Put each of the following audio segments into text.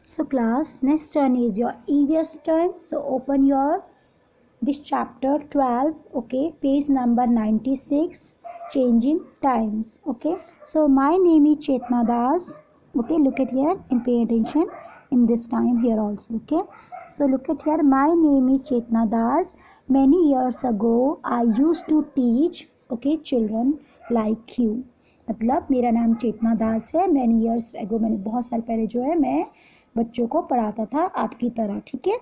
So class, next turn is your EVS turn. So open your this chapter 12, okay, page number 96, changing times. Okay, so my name is Chetna Das. Okay, look at here and pay attention in this time here also. Okay, so look at here, my name is Chetna Das. Many years ago I used to teach, okay, children like you. मतलब मेरा नाम चेतना दास है. Many years ago, मैंने बहुत साल पहले जो है मैं बच्चों को पढ़ाता था आपकी तरह. ठीक है.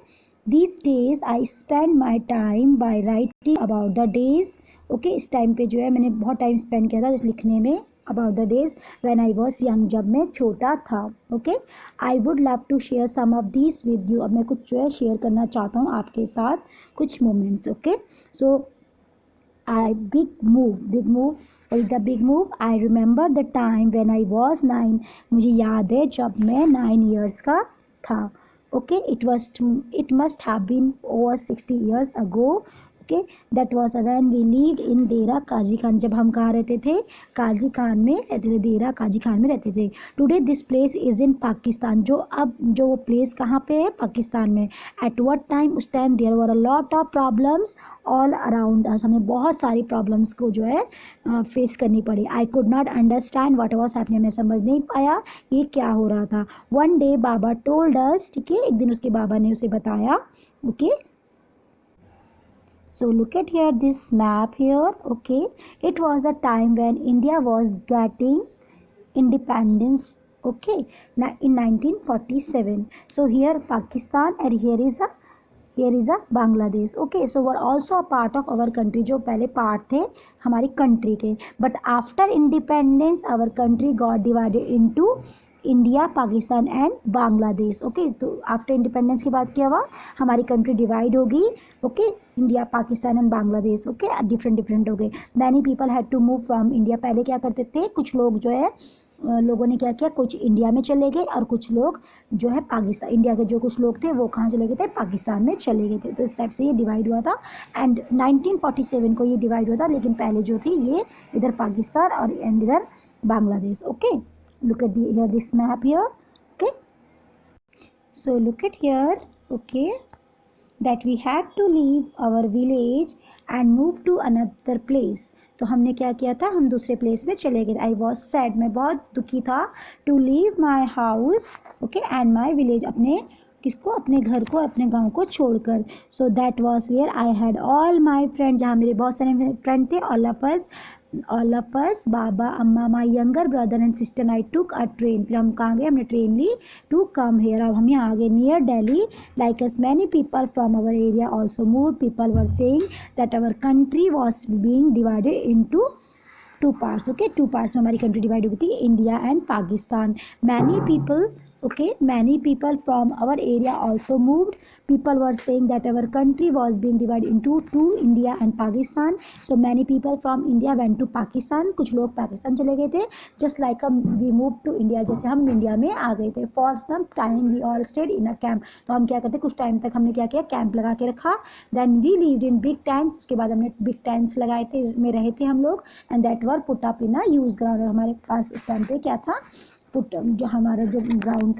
These days I spend my time by writing about the days. Okay, इस टाइम पे जो है मैंने बहुत टाइम स्पेंड किया था इस लिखने में about the days when I was young, जब मैं छोटा था. Okay, I would love to share some of these with you. अब मैं कुछ जो है शेयर करना चाहता हूँ आपके साथ कुछ moments. Okay, so big move. What is the big move? I remember the time when I was 9. मुझे याद है जब मैं 9 years का था. Okay, it must have been over 60 years ago. Okay, that was when we lived in देरा काजी खान. जब हम कहाँ रहते थे? काजी खान में रहते थे. देरा काजी खान में रहते थे. Today this place is in Pakistan. जो वो प्लेस कहाँ पे है? पाकिस्तान में. At what time? उस time there were a lot of problems all around us. हमें बहुत सारी प्रॉब्लम्स को जो है फेस करनी पड़ी. I could not understand what was happening. मैं समझ नहीं पाया ये क्या हो रहा था. One day बाबा told us. ठीक है, एक दिन उसके बाबा ने उसे बताया. Okay, so look at here this map here. Okay, it was a time when India was getting independence. Okay, now in 1947. So here Pakistan and here is a Bangladesh. Okay, so we're also a part of our country. जो पहले part थे हमारी country के. But after independence our country got divided into India, Pakistan and Bangladesh. Okay, तो after independence के बाद क्या हुआ? हमारी कंट्री डिवाइड होगी. Okay, India, Pakistan and Bangladesh. Okay, different हो गए. Many people had to move from India. पहले क्या करते थे? कुछ लोग जो है लोगों ने क्या किया, कुछ इंडिया में चले गए और कुछ लोग जो है पाकिस्तान, इंडिया के जो कुछ लोग थे वो कहाँ चले गए थे? पाकिस्तान में चले गए थे. तो इस टाइप से ये डिवाइड हुआ था. एंड 1947 को ये डिवाइड हुआ था. लेकिन पहले जो थी ये इधर पाकिस्तान और इधर Bangladesh. Okay, look at here this map here. Okay, so look at here. Okay, that we had to leave our village and move to another place. तो हमने क्या किया था? हम दूसरे प्लेस में चले गए. I was sad. मैं बहुत दुखी था. To leave my house. Okay, and my village. अपने किसको? अपने घर को, अपने गांव को छोड़कर. So that was where I had all my friends. जहाँ मेरे बहुत सारे फ्रेंड थे. all of us, बाबा, अम्मा, my younger brother and sister and I took a train. फिर हम कहाँ गए? हमने ट्रेन ली to come here. अब हम यहाँ आ गए near Delhi. Like us, many people from our area also moved. People were saying that our country was being divided into two parts. Okay, two parts में हमारी कंट्री डिवाइड हुई थी, India and Pakistan. Many people. Okay, many people from our area also moved. People were saying that our country was being divided into two, India and Pakistan. So many people from India went to Pakistan. कुछ लोग पाकिस्तान चले गए थे. Just like we moved to India. जैसे हम India में आ गए थे. For some time we all stayed in a camp. तो हम क्या करते? कुछ टाइम तक हमने क्या किया? कैंप लगा के रखा. Then we lived in big tents. उसके बाद हमने big tents लगाए थे, में रहे थे हम लोग. And that were put up in a use ground. हमारे पास इस टाइम पे क्या था? जो हमारा जो ग्राउंड था